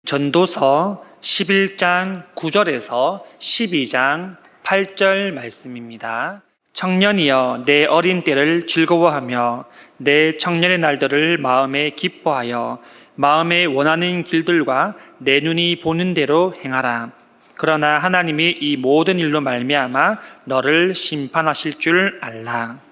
전도서 11장 9절에서 12장 8절 말씀입니다. 청년이여 내 어린 때를 즐거워하며 내 청년의 날들을 마음에 기뻐하여 마음에 원하는 길들과 내 눈이 보는 대로 행하라. 그러나 하나님이 이 모든 일로 말미암아 너를 심판하실 줄 알라.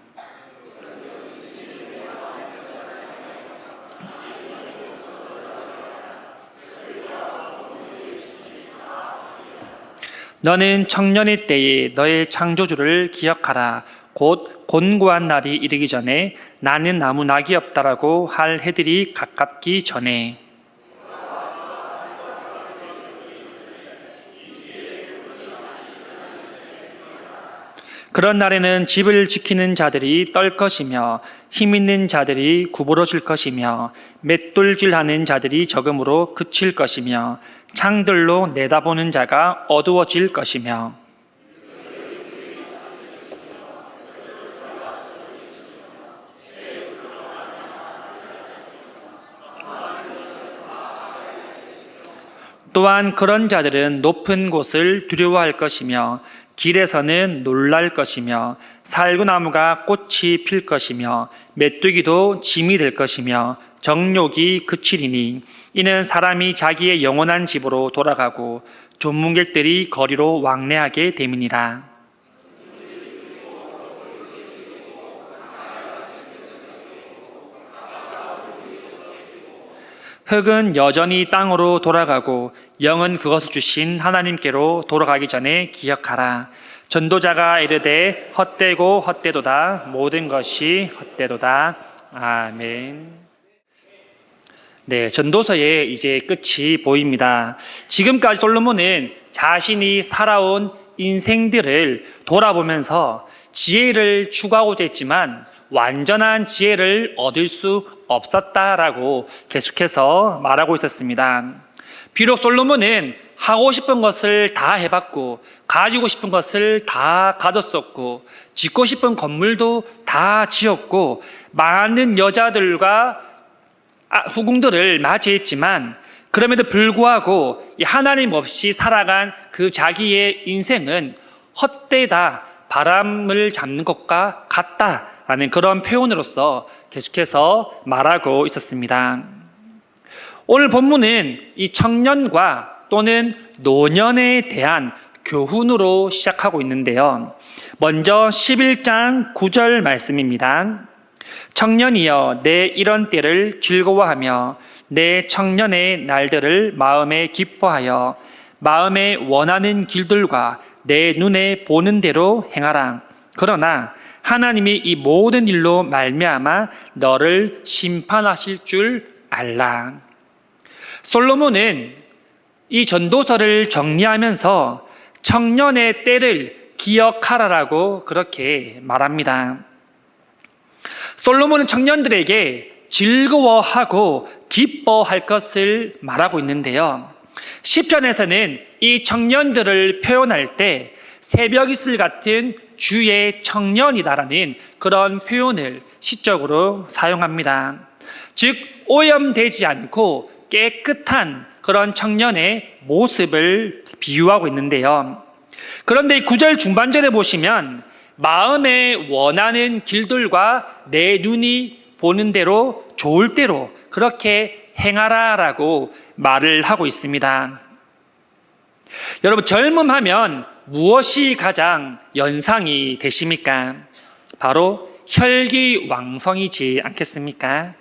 너는 청년의 때에 너의 창조주를 기억하라. 곧 곤고한 날이 이르기 전에 나는 아무 낙이 없다라고 할 해들이 가깝기 전에. 그런 날에는 집을 지키는 자들이 떨 것이며 힘 있는 자들이 구부러질 것이며 맷돌질하는 자들이 적음으로 그칠 것이며 창들로 내다보는 자가 어두워질 것이며 또한 그런 자들은 높은 곳을 두려워할 것이며 길에서는 놀랄 것이며 살구나무가 꽃이 필 것이며 메뚜기도 짐이 될 것이며 정욕이 그치리니 이는 사람이 자기의 영원한 집으로 돌아가고 조문객들이 거리로 왕래하게 됨이니라. 흙은 여전히 땅으로 돌아가고 영은 그것을 주신 하나님께로 돌아가기 전에 기억하라. 전도자가 이르되 헛되고 헛되도다. 모든 것이 헛되도다. 아멘. 네, 전도서의 이제 끝이 보입니다. 지금까지 솔로몬은 자신이 살아온 인생들을 돌아보면서 지혜를 추구하고자 했지만 완전한 지혜를 얻을 수 없었다라고 계속해서 말하고 있었습니다. 비록 솔로몬은 하고 싶은 것을 다 해봤고 가지고 싶은 것을 다 가졌었고 짓고 싶은 건물도 다 지었고 많은 여자들과 후궁들을 맞이했지만 그럼에도 불구하고 하나님 없이 살아간 그 자기의 인생은 헛되다, 바람을 잡는 것과 같다라는 그런 표현으로서 계속해서 말하고 있었습니다. 오늘 본문은 이 청년과 또는 노년에 대한 교훈으로 시작하고 있는데요. 먼저 11장 9절 말씀입니다. 청년이여 내 이런 때를 즐거워하며 내 청년의 날들을 마음에 기뻐하여 마음에 원하는 길들과 내 눈에 보는 대로 행하라. 그러나 하나님이 이 모든 일로 말미암아 너를 심판하실 줄 알라. 솔로몬은 이 전도서를 정리하면서 청년의 때를 기억하라라고 그렇게 말합니다. 솔로몬은 청년들에게 즐거워하고 기뻐할 것을 말하고 있는데요. 시편에서는 이 청년들을 표현할 때 새벽 이슬 같은 주의 청년이다라는 그런 표현을 시적으로 사용합니다. 즉 오염되지 않고 깨끗한 그런 청년의 모습을 비유하고 있는데요. 그런데 이 9절 중반절에 보시면 마음에 원하는 길들과 내 눈이 보는 대로 좋을 대로 그렇게 행하라라고 말을 하고 있습니다. 여러분 젊음하면 무엇이 가장 연상이 되십니까? 바로 혈기왕성이지 않겠습니까?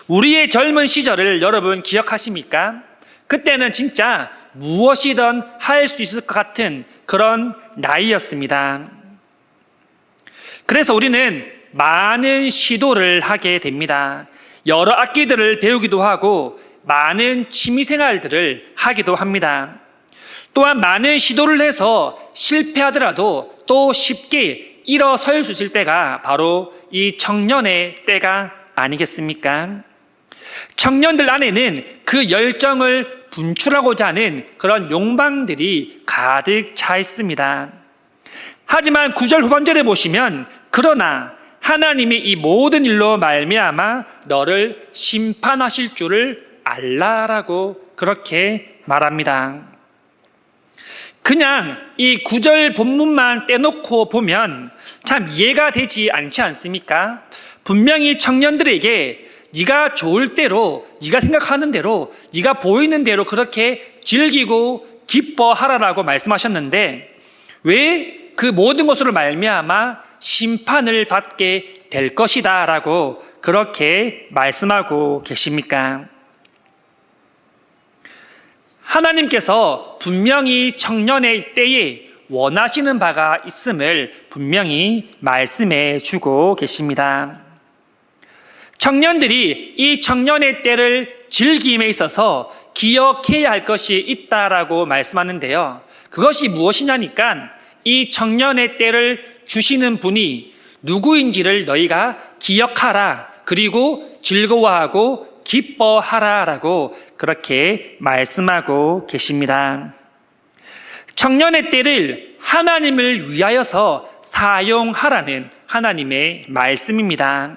우리의 젊은 시절을 여러분 기억하십니까? 그때는 진짜 무엇이든 할 수 있을 것 같은 그런 나이였습니다. 그래서 우리는 많은 시도를 하게 됩니다. 여러 악기들을 배우기도 하고 많은 취미생활들을 하기도 합니다. 또한 많은 시도를 해서 실패하더라도 또 쉽게 일어설 수 있을 때가 바로 이 청년의 때가 아니겠습니까? 청년들 안에는 그 열정을 분출하고자 하는 그런 욕망들이 가득 차 있습니다. 하지만 9절 후반절에 보시면 그러나 하나님이 이 모든 일로 말미암아 너를 심판하실 줄을 알라라고 그렇게 말합니다. 그냥 이 구절 본문만 떼놓고 보면 참 이해가 되지 않지 않습니까? 분명히 청년들에게 네가 좋을 대로, 네가 생각하는 대로, 네가 보이는 대로 그렇게 즐기고 기뻐하라라고 말씀하셨는데 왜 그 모든 것으로 말미암아 심판을 받게 될 것이다 라고 그렇게 말씀하고 계십니까? 하나님께서 분명히 청년의 때에 원하시는 바가 있음을 분명히 말씀해 주고 계십니다. 청년들이 이 청년의 때를 즐김에 있어서 기억해야 할 것이 있다라고 말씀하는데요. 그것이 무엇이냐니까 이 청년의 때를 주시는 분이 누구인지를 너희가 기억하라. 그리고 즐거워하고 기뻐하라라고 그렇게 말씀하고 계십니다. 청년의 때를 하나님을 위하여서 사용하라는 하나님의 말씀입니다.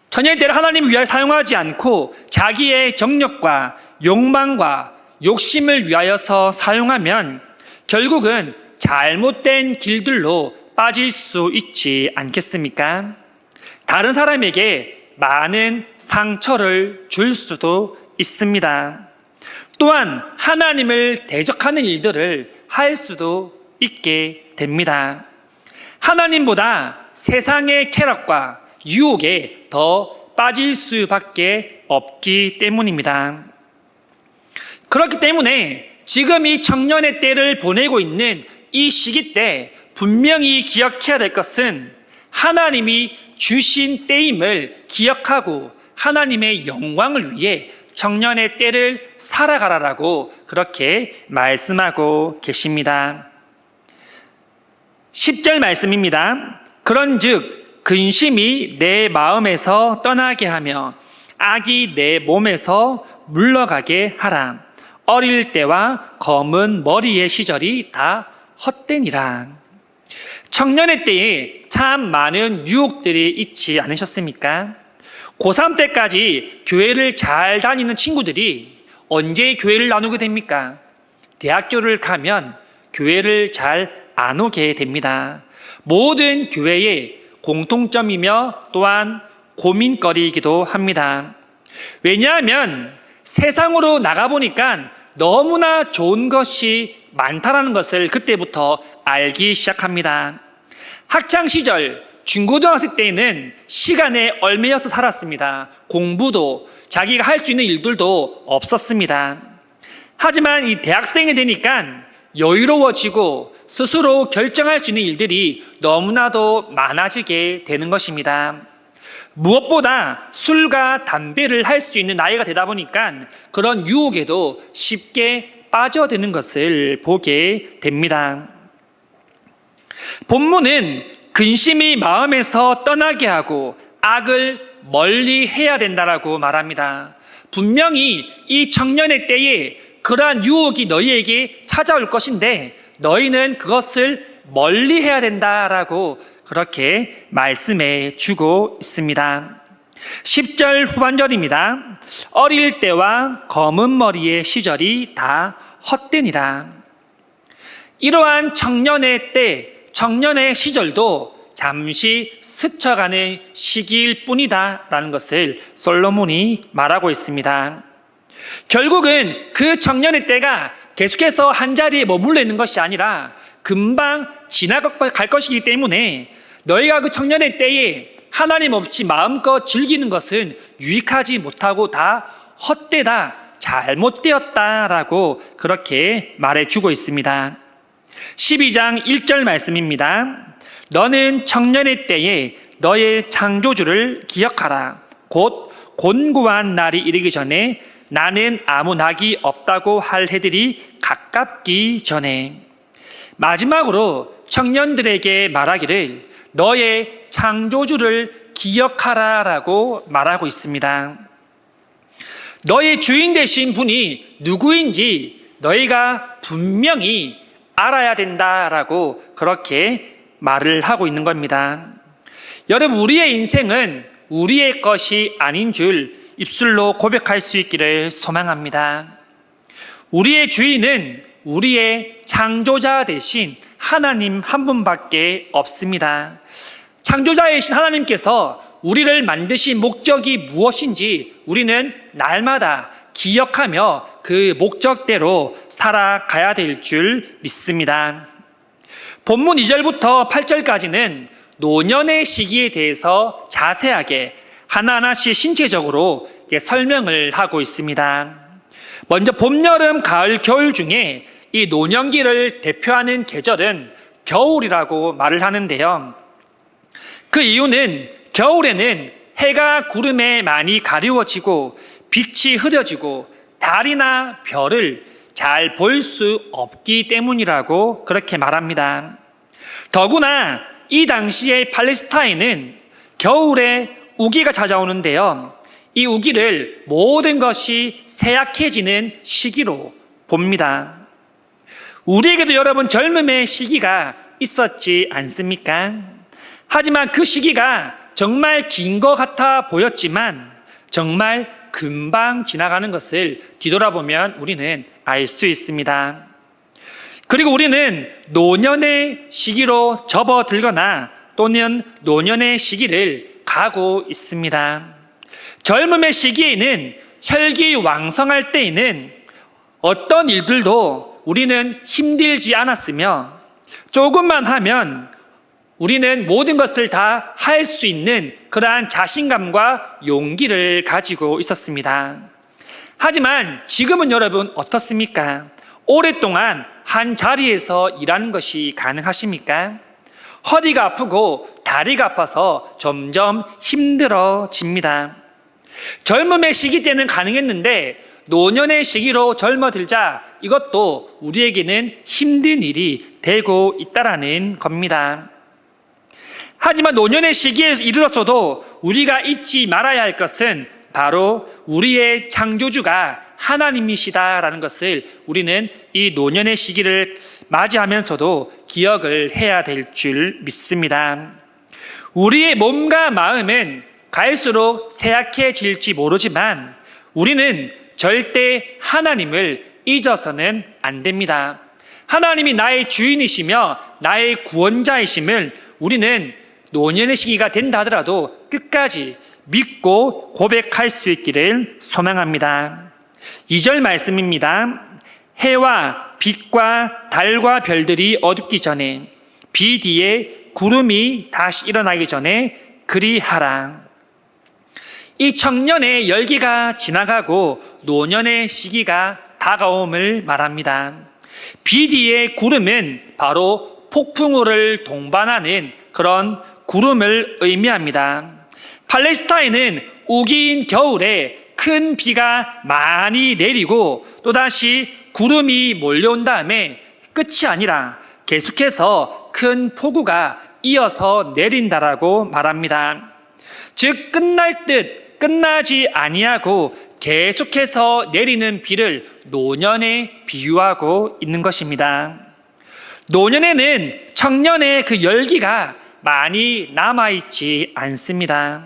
청년의 때를 하나님을 위하여 사용하지 않고 자기의 정력과 욕망과 욕심을 위하여서 사용하면 결국은 잘못된 길들로 빠질 수 있지 않겠습니까? 다른 사람에게 많은 상처를 줄 수도 있습니다. 또한 하나님을 대적하는 일들을 할 수도 있게 됩니다. 하나님보다 세상의 쾌락과 유혹에 더 빠질 수밖에 없기 때문입니다. 그렇기 때문에 지금 이 청년의 때를 보내고 있는 이 시기 때 분명히 기억해야 될 것은 하나님이 주신 때임을 기억하고 하나님의 영광을 위해 청년의 때를 살아가라라고 그렇게 말씀하고 계십니다. 10절 말씀입니다. 그런즉 근심이 내 마음에서 떠나게 하며 악이 내 몸에서 물러가게 하라. 어릴 때와 검은 머리의 시절이 다 헛되니라. 청년의 때에 참 많은 유혹들이 있지 않으셨습니까? 고3 때까지 교회를 잘 다니는 친구들이 언제 교회를 나누게 됩니까? 대학교를 가면 교회를 잘 안 오게 됩니다. 모든 교회의 공통점이며 또한 고민거리이기도 합니다. 왜냐하면 세상으로 나가보니까 너무나 좋은 것이 많다라는 것을 그때부터 알기 시작합니다. 학창시절 중고등학생 때에는 시간에 얽매여서 살았습니다. 공부도 자기가 할 수 있는 일들도 없었습니다. 하지만 이 대학생이 되니까 여유로워지고 스스로 결정할 수 있는 일들이 너무나도 많아지게 되는 것입니다. 무엇보다 술과 담배를 할 수 있는 나이가 되다 보니까 그런 유혹에도 쉽게 빠져드는 것을 보게 됩니다. 본문은 근심이 마음에서 떠나게 하고 악을 멀리 해야 된다라고 말합니다. 분명히 이 청년의 때에 그러한 유혹이 너희에게 찾아올 것인데 너희는 그것을 멀리 해야 된다라고 그렇게 말씀해 주고 있습니다. 10절 후반절입니다. 어릴 때와 검은 머리의 시절이 다 헛되니라. 이러한 청년의 때, 청년의 시절도 잠시 스쳐가는 시기일 뿐이다 라는 것을 솔로몬이 말하고 있습니다. 결국은 그 청년의 때가 계속해서 한자리에 머물러 있는 것이 아니라 금방 지나갈 것이기 때문에 너희가 그 청년의 때에 하나님 없이 마음껏 즐기는 것은 유익하지 못하고 다 헛되다, 잘못되었다라고 그렇게 말해주고 있습니다. 12장 1절 말씀입니다. 너는 청년의 때에 너의 창조주를 기억하라. 곧 곤고한 날이 이르기 전에 나는 아무 낙이 없다고 할 해들이 가깝기 전에. 마지막으로 청년들에게 말하기를 너의 창조주를 기억하라라고 말하고 있습니다. 너의 주인 되신 분이 누구인지 너희가 분명히 알아야 된다라고 그렇게 말을 하고 있는 겁니다. 여러분, 우리의 인생은 우리의 것이 아닌 줄 입술로 고백할 수 있기를 소망합니다. 우리의 주인은 우리의 창조자 대신 하나님 한 분밖에 없습니다. 창조자이신 하나님께서 우리를 만드신 목적이 무엇인지 우리는 날마다 기억하며 그 목적대로 살아가야 될 줄 믿습니다. 본문 2절부터 8절까지는 노년의 시기에 대해서 자세하게 하나하나씩 신체적으로 설명을 하고 있습니다. 먼저 봄, 여름, 가을, 겨울 중에 이 노년기를 대표하는 계절은 겨울이라고 말을 하는데요. 그 이유는 겨울에는 해가 구름에 많이 가리워지고 빛이 흐려지고 달이나 별을 잘 볼 수 없기 때문이라고 그렇게 말합니다. 더구나 이 당시의 팔레스타인은 겨울에 우기가 찾아오는데요. 이 우기를 모든 것이 쇠약해지는 시기로 봅니다. 우리에게도 여러분 젊음의 시기가 있었지 않습니까? 하지만 그 시기가 정말 긴 것 같아 보였지만 정말 금방 지나가는 것을 뒤돌아보면 우리는 알 수 있습니다. 그리고 우리는 노년의 시기로 접어들거나 또는 노년의 시기를 가고 있습니다. 젊음의 시기에는 혈기왕성할 때에는 어떤 일들도 우리는 힘들지 않았으며 조금만 하면 우리는 모든 것을 다 할 수 있는 그러한 자신감과 용기를 가지고 있었습니다. 하지만 지금은 여러분 어떻습니까? 오랫동안 한 자리에서 일하는 것이 가능하십니까? 허리가 아프고 다리가 아파서 점점 힘들어집니다. 젊음의 시기 때는 가능했는데 노년의 시기로 젊어들자 이것도 우리에게는 힘든 일이 되고 있다라는 겁니다. 하지만 노년의 시기에 이르렀어도 우리가 잊지 말아야 할 것은 바로 우리의 창조주가 하나님이시다라는 것을 우리는 이 노년의 시기를 맞이하면서도 기억을 해야 될 줄 믿습니다. 우리의 몸과 마음은 갈수록 쇠약해질지 모르지만 우리는 절대 하나님을 잊어서는 안 됩니다. 하나님이 나의 주인이시며 나의 구원자이심을 우리는 노년의 시기가 된다 하더라도 끝까지 믿고 고백할 수 있기를 소망합니다. 2절 말씀입니다. 해와 빛과 달과 별들이 어둡기 전에 비 뒤에 구름이 다시 일어나기 전에 그리하라. 이 청년의 열기가 지나가고 노년의 시기가 다가옴을 말합니다. 비 뒤의 구름은 바로 폭풍우를 동반하는 그런 구름을 의미합니다. 팔레스타인은 우기인 겨울에 큰 비가 많이 내리고 또다시 구름이 몰려온 다음에 끝이 아니라 계속해서 큰 폭우가 이어서 내린다라고 말합니다. 즉 끝날 듯 끝나지 아니하고 계속해서 내리는 비를 노년에 비유하고 있는 것입니다. 노년에는 청년의 그 열기가 많이 남아있지 않습니다.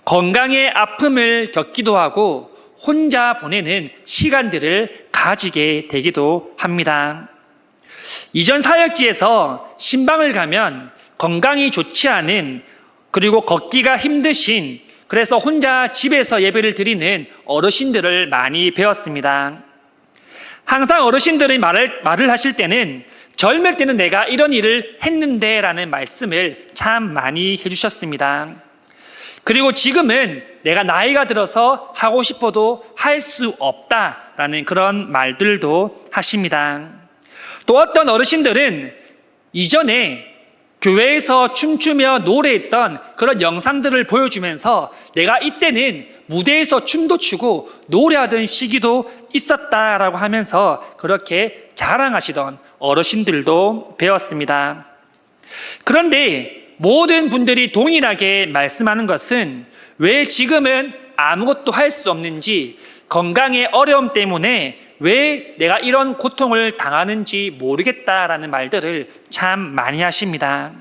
건강의 아픔을 겪기도 하고 혼자 보내는 시간들을 가지게 되기도 합니다. 이전 사역지에서 신방을 가면 건강이 좋지 않은 그리고 걷기가 힘드신 그래서 혼자 집에서 예배를 드리는 어르신들을 많이 배웠습니다. 항상 어르신들이 말을 하실 때는 젊을 때는 내가 이런 일을 했는데 라는 말씀을 참 많이 해주셨습니다. 그리고 지금은 내가 나이가 들어서 하고 싶어도 할 수 없다라는 그런 말들도 하십니다. 또 어떤 어르신들은 이전에 교회에서 춤추며 노래했던 그런 영상들을 보여주면서 내가 이때는 무대에서 춤도 추고 노래하던 시기도 있었다라고 하면서 그렇게 자랑하시던 어르신들도 배웠습니다. 그런데 모든 분들이 동일하게 말씀하는 것은 왜 지금은 아무것도 할 수 없는지, 건강의 어려움 때문에 왜 내가 이런 고통을 당하는지 모르겠다라는 말들을 참 많이 하십니다.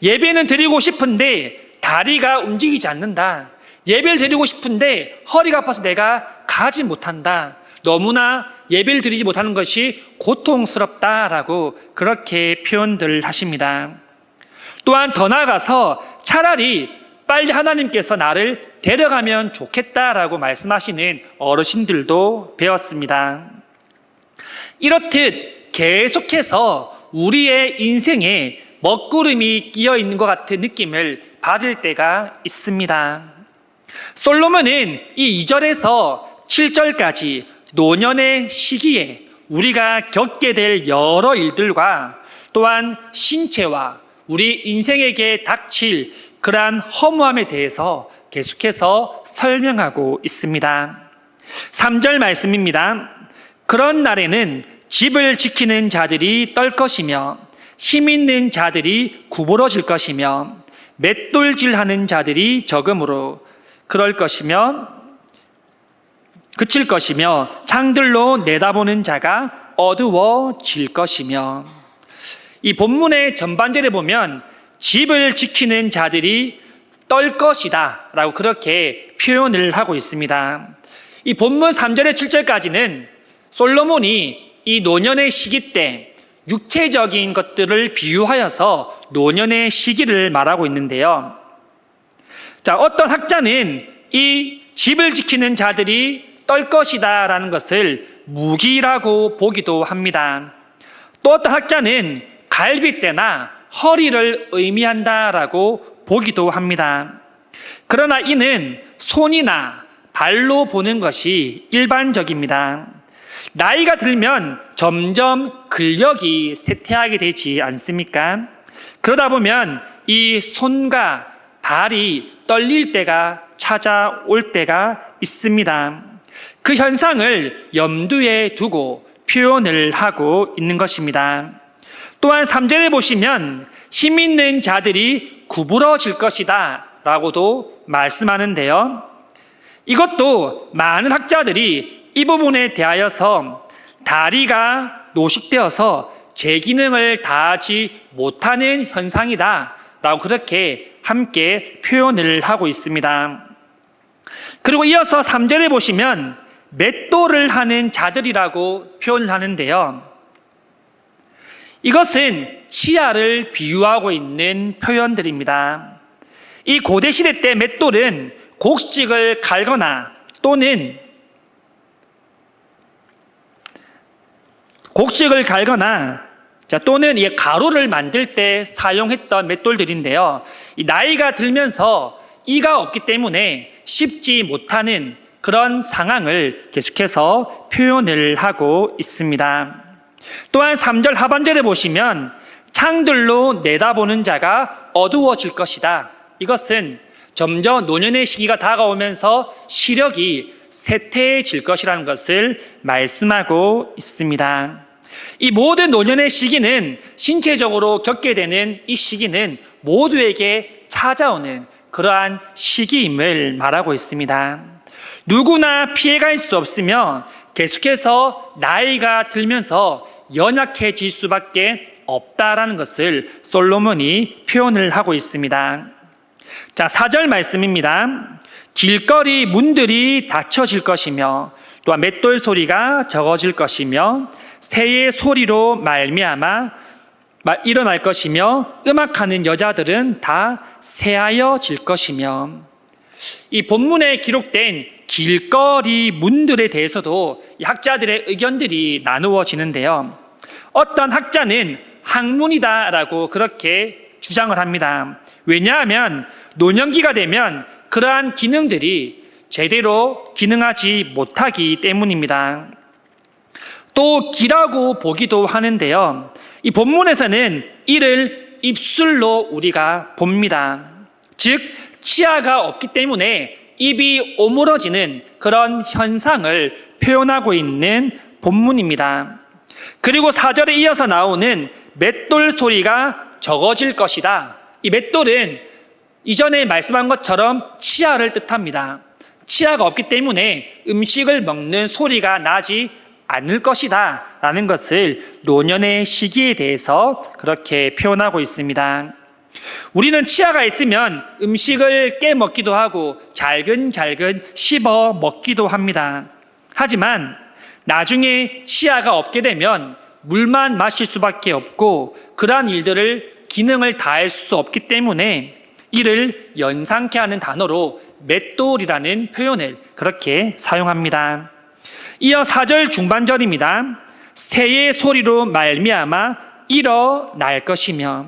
예배는 드리고 싶은데 다리가 움직이지 않는다. 예배를 드리고 싶은데 허리가 아파서 내가 가지 못한다. 너무나 예배를 드리지 못하는 것이 고통스럽다라고 그렇게 표현들 하십니다. 또한 더 나아가서 차라리 빨리 하나님께서 나를 데려가면 좋겠다라고 말씀하시는 어르신들도 배웠습니다. 이렇듯 계속해서 우리의 인생에 먹구름이 끼어 있는 것 같은 느낌을 받을 때가 있습니다. 솔로몬은 이 2절에서 7절까지 노년의 시기에 우리가 겪게 될 여러 일들과 또한 신체와 우리 인생에게 닥칠 그러한 허무함에 대해서 계속해서 설명하고 있습니다. 3절 말씀입니다. 그런 날에는 집을 지키는 자들이 떨 것이며 힘 있는 자들이 구부러질 것이며 맷돌질하는 자들이 적음으로 그럴 것이며 그칠 것이며 창들로 내다보는 자가 어두워질 것이며. 이 본문의 전반절에 보면 집을 지키는 자들이 떨 것이다 라고 그렇게 표현을 하고 있습니다. 이 본문 3절에 7절까지는 솔로몬이 이 노년의 시기 때 육체적인 것들을 비유하여서 노년의 시기를 말하고 있는데요. 자, 어떤 학자는 이 집을 지키는 자들이 떨 것이다 라는 것을 무기라고 보기도 합니다. 또 어떤 학자는 갈빗대나 허리를 의미한다라고 보기도 합니다. 그러나 이는 손이나 발로 보는 것이 일반적입니다. 나이가 들면 점점 근력이 쇠퇴하게 되지 않습니까? 그러다 보면 이 손과 발이 떨릴 때가 찾아올 때가 있습니다. 그 현상을 염두에 두고 표현을 하고 있는 것입니다. 또한 3절에 보시면 힘 있는 자들이 구부러질 것이다 라고도 말씀하는데요. 이것도 많은 학자들이 이 부분에 대하여서 다리가 노식되어서 제 기능을 다하지 못하는 현상이다 라고 그렇게 함께 표현을 하고 있습니다. 그리고 이어서 3절에 보시면 맷돌을 하는 자들이라고 표현을 하는데요. 이것은 치아를 비유하고 있는 표현들입니다. 이 고대시대 때 맷돌은 곡식을 갈거나 또는 또는 가루를 만들 때 사용했던 맷돌들인데요. 이 나이가 들면서 이가 없기 때문에 씹지 못하는 그런 상황을 계속해서 표현을 하고 있습니다. 또한 3절 하반절에 보시면 창들로 내다보는 자가 어두워질 것이다. 이것은 점점 노년의 시기가 다가오면서 시력이 쇠퇴해질 것이라는 것을 말씀하고 있습니다. 이 모든 노년의 시기는 신체적으로 겪게 되는 이 시기는 모두에게 찾아오는 그러한 시기임을 말하고 있습니다. 누구나 피해갈 수 없으며 계속해서 나이가 들면서 연약해질 수밖에 없다라는 것을 솔로몬이 표현을 하고 있습니다. 자, 4절 말씀입니다. 길거리 문들이 닫혀질 것이며 또한 맷돌 소리가 적어질 것이며 새의 소리로 말미암아 일어날 것이며 음악하는 여자들은 다 새하여질 것이며. 이 본문에 기록된 길거리 문들에 대해서도 이 학자들의 의견들이 나누어지는데요. 어떤 학자는 학문이다라고 그렇게 주장을 합니다. 왜냐하면 노년기가 되면 그러한 기능들이 제대로 기능하지 못하기 때문입니다. 또 기라고 보기도 하는데요. 이 본문에서는 이를 입술로 우리가 봅니다. 즉 치아가 없기 때문에 입이 오므러지는 그런 현상을 표현하고 있는 본문입니다. 그리고 4절에 이어서 나오는 맷돌 소리가 적어질 것이다. 이 맷돌은 이전에 말씀한 것처럼 치아를 뜻합니다. 치아가 없기 때문에 음식을 먹는 소리가 나지 않을 것이다 라는 것을 노년의 시기에 대해서 그렇게 표현하고 있습니다. 우리는 치아가 있으면 음식을 깨먹기도 하고 잘근잘근 씹어 먹기도 합니다. 하지만 나중에 치아가 없게 되면 물만 마실 수밖에 없고 그러한 일들을 기능을 다할 수 없기 때문에 이를 연상케 하는 단어로 맷돌이라는 표현을 그렇게 사용합니다. 이어 4절 중반절입니다. 새의 소리로 말미암아 일어날 것이며,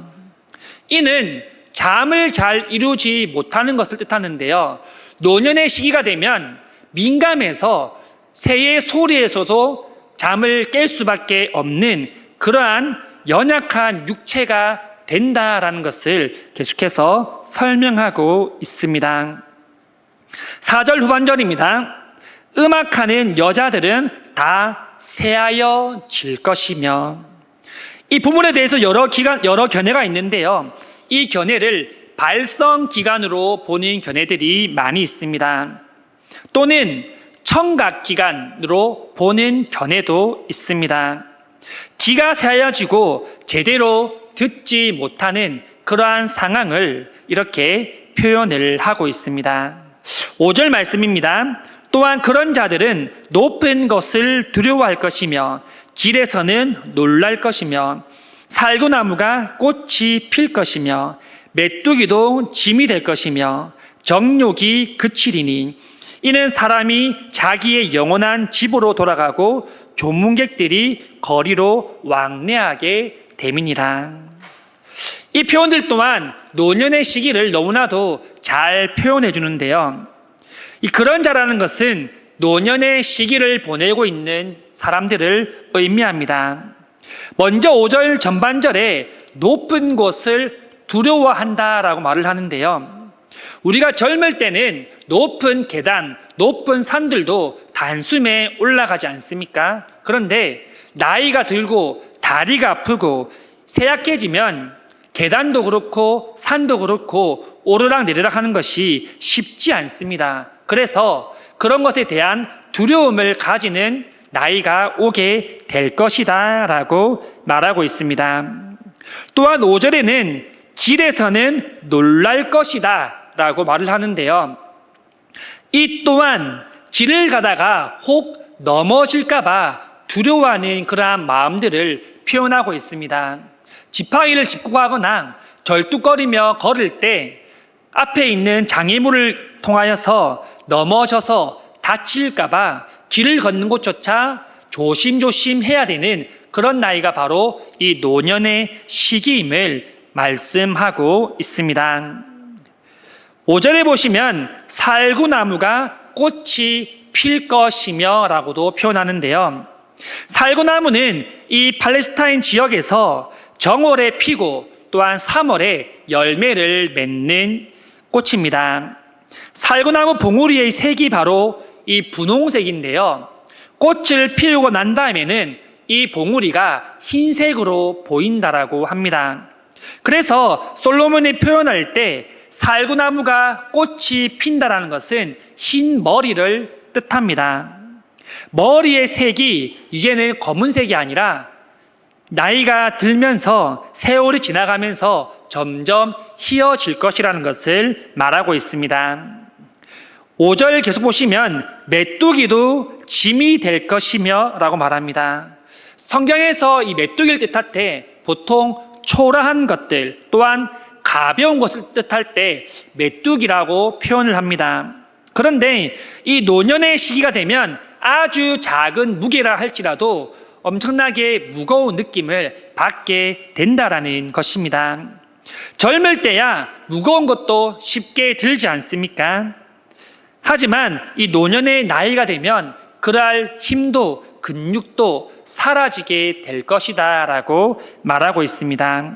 이는 잠을 잘 이루지 못하는 것을 뜻하는데요. 노년의 시기가 되면 민감해서 새의 소리에서도 잠을 깰 수밖에 없는 그러한 연약한 육체가 된다라는 것을 계속해서 설명하고 있습니다. 4절 후반절입니다. 음악하는 여자들은 다 새하여질 것이며, 이 부분에 대해서 여러 견해가 있는데요. 이 견해를 발성 기간으로 보는 견해들이 많이 있습니다. 또는 청각 기간으로 보는 견해도 있습니다. 귀가 새하여지고 제대로 듣지 못하는 그러한 상황을 이렇게 표현을 하고 있습니다. 5절 말씀입니다. 또한 그런 자들은 높은 것을 두려워할 것이며 길에서는 놀랄 것이며 살구나무가 꽃이 필 것이며 메뚜기도 짐이 될 것이며 정욕이 그치리니, 이는 사람이 자기의 영원한 집으로 돌아가고 조문객들이 거리로 왕래하게 됨이니라. 이 표현들 또한 노년의 시기를 너무나도 잘 표현해 주는데요. 이 그런 자라는 것은 노년의 시기를 보내고 있는 사람들을 의미합니다. 먼저 5절 전반절에 높은 곳을 두려워한다라고 말을 하는데요. 우리가 젊을 때는 높은 계단, 높은 산들도 단숨에 올라가지 않습니까? 그런데 나이가 들고 다리가 아프고 쇠약해지면 계단도 그렇고 산도 그렇고 오르락 내리락 하는 것이 쉽지 않습니다. 그래서 그런 것에 대한 두려움을 가지는 나이가 오게 될 것이다 라고 말하고 있습니다. 또한 5절에는 길에서는 놀랄 것이다 라고 말을 하는데요. 이 또한 길을 가다가 혹 넘어질까 봐 두려워하는 그러한 마음들을 표현하고 있습니다. 지팡이를 짚고 가거나 절뚝거리며 걸을 때 앞에 있는 장애물을 통하여서 넘어져서 다칠까 봐 길을 걷는 곳조차 조심조심 해야 되는 그런 나이가 바로 이 노년의 시기임을 말씀하고 있습니다. 5절에 보시면 살구나무가 꽃이 필 것이며 라고도 표현하는데요. 살구나무는 이 팔레스타인 지역에서 정월에 피고 또한 3월에 열매를 맺는 꽃입니다. 살구나무 봉우리의 색이 바로 이 분홍색인데요. 꽃을 피우고 난 다음에는 이 봉우리가 흰색으로 보인다라고 합니다. 그래서 솔로몬이 표현할 때 살구나무가 꽃이 핀다라는 것은 흰 머리를 뜻합니다. 머리의 색이 이제는 검은색이 아니라 나이가 들면서 세월이 지나가면서 점점 희어질 것이라는 것을 말하고 있습니다. 5절 계속 보시면 메뚜기도 짐이 될 것이며 라고 말합니다. 성경에서 이 메뚜기를 뜻할 때 보통 초라한 것들 또한 가벼운 것을 뜻할 때 메뚜기라고 표현을 합니다. 그런데 이 노년의 시기가 되면 아주 작은 무게라 할지라도 엄청나게 무거운 느낌을 받게 된다라는 것입니다. 젊을 때야 무거운 것도 쉽게 들지 않습니까? 하지만 이 노년의 나이가 되면 그럴 힘도 근육도 사라지게 될 것이다 라고 말하고 있습니다.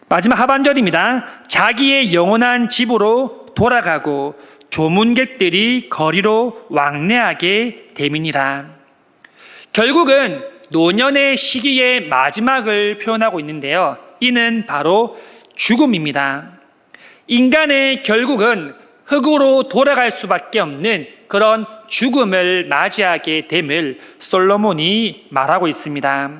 마지막 하반절입니다. 자기의 영원한 집으로 돌아가고 조문객들이 거리로 왕래하게 됨이니라. 결국은 노년의 시기의 마지막을 표현하고 있는데요. 이는 바로 죽음입니다. 인간의 결국은 흙으로 돌아갈 수밖에 없는 그런 죽음을 맞이하게 됨을 솔로몬이 말하고 있습니다.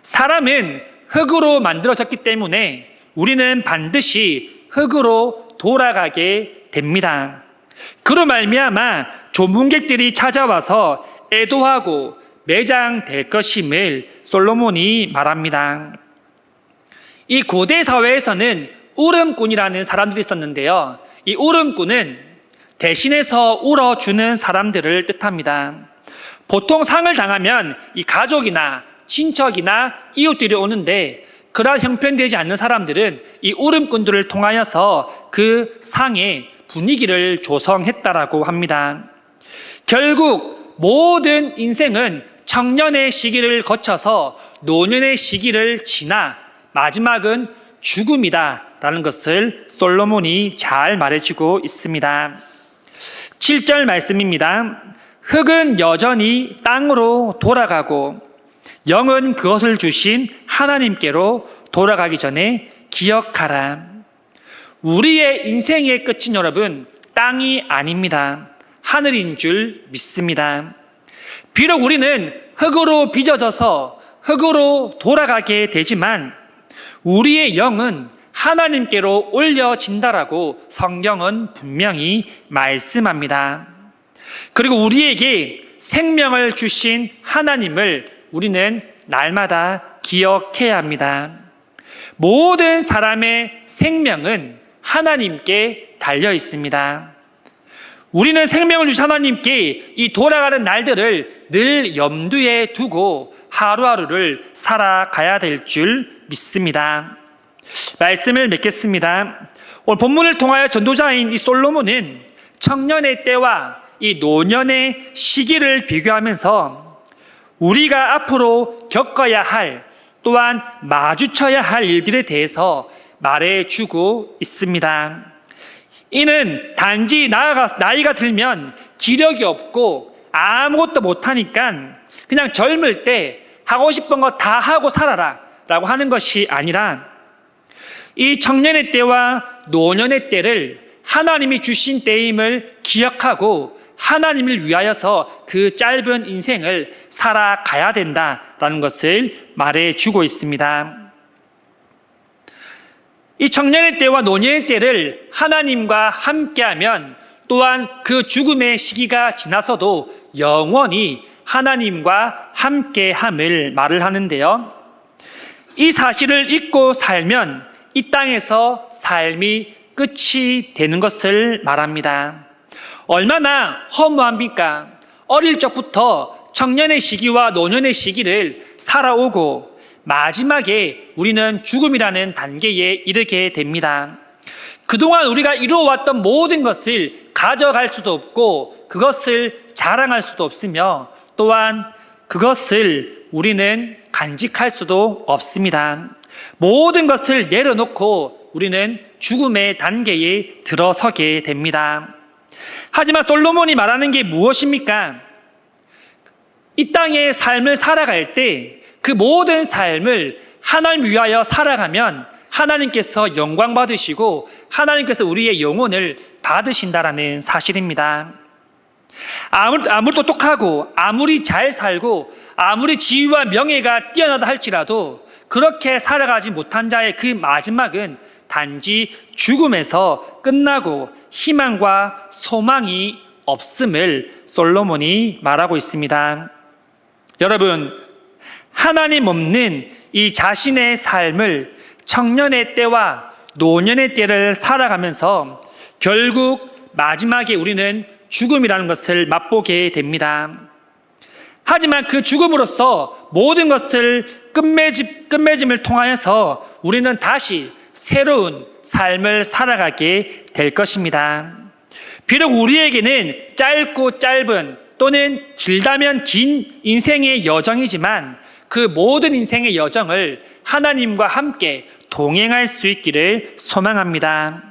사람은 흙으로 만들어졌기 때문에 우리는 반드시 흙으로 돌아가게 됩니다. 그로 말미암아 조문객들이 찾아와서 애도하고 매장될 것임을 솔로몬이 말합니다. 이 고대 사회에서는 울음꾼이라는 사람들이 있었는데요. 이 울음꾼은 대신해서 울어주는 사람들을 뜻합니다. 보통 상을 당하면 이 가족이나 친척이나 이웃들이 오는데 그러한 형편되지 않는 사람들은 이 울음꾼들을 통하여서 그 상의 분위기를 조성했다라고 합니다. 결국 모든 인생은 청년의 시기를 거쳐서 노년의 시기를 지나 마지막은 죽음이다라는 것을 솔로몬이 잘 말해주고 있습니다. 7절 말씀입니다. 흙은 여전히 땅으로 돌아가고 영은 그것을 주신 하나님께로 돌아가기 전에 기억하라. 우리의 인생의 끝은 여러분 땅이 아닙니다. 하늘인 줄 믿습니다. 비록 우리는 흙으로 빚어져서 흙으로 돌아가게 되지만 우리의 영은 하나님께로 올려진다라고 성경은 분명히 말씀합니다. 그리고 우리에게 생명을 주신 하나님을 우리는 날마다 기억해야 합니다. 모든 사람의 생명은 하나님께 달려 있습니다. 우리는 생명을 주신 하나님께 이 돌아가는 날들을 늘 염두에 두고 하루하루를 살아가야 될 줄 믿습니다. 말씀을 맺겠습니다. 오늘 본문을 통하여 전도자인 이 솔로몬은 청년의 때와 이 노년의 시기를 비교하면서 우리가 앞으로 겪어야 할 또한 마주쳐야 할 일들에 대해서 말해주고 있습니다. 이는 단지 나이가 들면 기력이 없고 아무것도 못하니까 그냥 젊을 때 하고 싶은 거 다 하고 살아라 라고 하는 것이 아니라 이 청년의 때와 노년의 때를 하나님이 주신 때임을 기억하고 하나님을 위하여서 그 짧은 인생을 살아가야 된다라는 것을 말해주고 있습니다. 이 청년의 때와 노년의 때를 하나님과 함께하면 또한 그 죽음의 시기가 지나서도 영원히 하나님과 함께함을 말을 하는데요. 이 사실을 잊고 살면 이 땅에서 삶이 끝이 되는 것을 말합니다. 얼마나 허무합니까? 어릴 적부터 청년의 시기와 노년의 시기를 살아오고 마지막에 우리는 죽음이라는 단계에 이르게 됩니다. 그동안 우리가 이루어왔던 모든 것을 가져갈 수도 없고 그것을 자랑할 수도 없으며 또한 그것을 우리는 간직할 수도 없습니다. 모든 것을 내려놓고 우리는 죽음의 단계에 들어서게 됩니다. 하지만 솔로몬이 말하는 게 무엇입니까? 이 땅의 삶을 살아갈 때 그 모든 삶을 하나님 위하여 살아가면 하나님께서 영광 받으시고 하나님께서 우리의 영혼을 받으신다라는 사실입니다. 아무리 똑똑하고 아무리 잘 살고 아무리 지위와 명예가 뛰어나다 할지라도 그렇게 살아가지 못한 자의 그 마지막은 단지 죽음에서 끝나고 희망과 소망이 없음을 솔로몬이 말하고 있습니다. 여러분, 하나님 없는 이 자신의 삶을 청년의 때와 노년의 때를 살아가면서 결국 마지막에 우리는 죽음이라는 것을 맛보게 됩니다. 하지만 그 죽음으로써 모든 것을 끝맺음을 통하여서 우리는 다시 새로운 삶을 살아가게 될 것입니다. 비록 우리에게는 짧고 짧은 또는 길다면 긴 인생의 여정이지만 그 모든 인생의 여정을 하나님과 함께 동행할 수 있기를 소망합니다.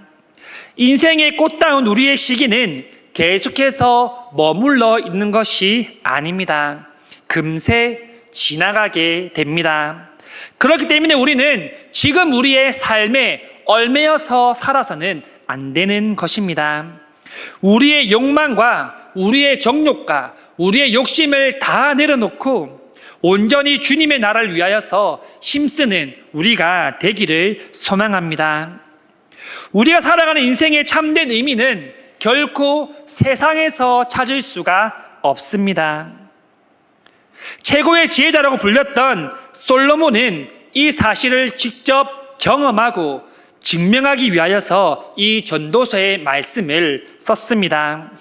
인생의 꽃다운 우리의 시기는 계속해서 머물러 있는 것이 아닙니다. 금세 지나가게 됩니다. 그렇기 때문에 우리는 지금 우리의 삶에 얽매여서 살아서는 안 되는 것입니다. 우리의 욕망과 우리의 정욕과 우리의 욕심을 다 내려놓고 온전히 주님의 나라를 위하여서 힘쓰는 우리가 되기를 소망합니다. 우리가 살아가는 인생의 참된 의미는 결코 세상에서 찾을 수가 없습니다. 최고의 지혜자라고 불렸던 솔로몬은 이 사실을 직접 경험하고 증명하기 위하여서 이 전도서의 말씀을 썼습니다.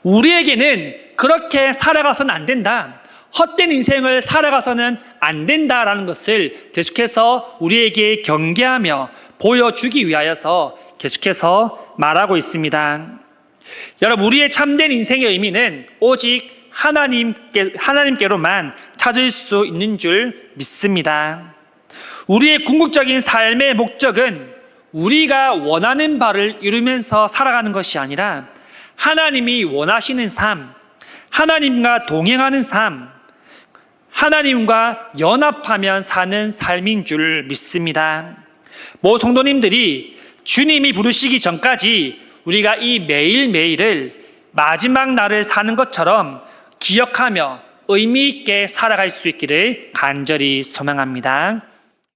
우리에게는 그렇게 살아가서는 안 된다, 헛된 인생을 살아가서는 안 된다라는 것을 계속해서 우리에게 경계하며 보여주기 위하여서 계속해서 말하고 있습니다. 여러분, 우리의 참된 인생의 의미는 오직 하나님께로만 찾을 수 있는 줄 믿습니다. 우리의 궁극적인 삶의 목적은 우리가 원하는 바를 이루면서 살아가는 것이 아니라 하나님이 원하시는 삶, 하나님과 동행하는 삶, 하나님과 연합하며 사는 삶인 줄 믿습니다. 모든 성도님들이 주님이 부르시기 전까지 우리가 이 매일매일을 마지막 날을 사는 것처럼 기억하며 의미 있게 살아갈 수 있기를 간절히 소망합니다.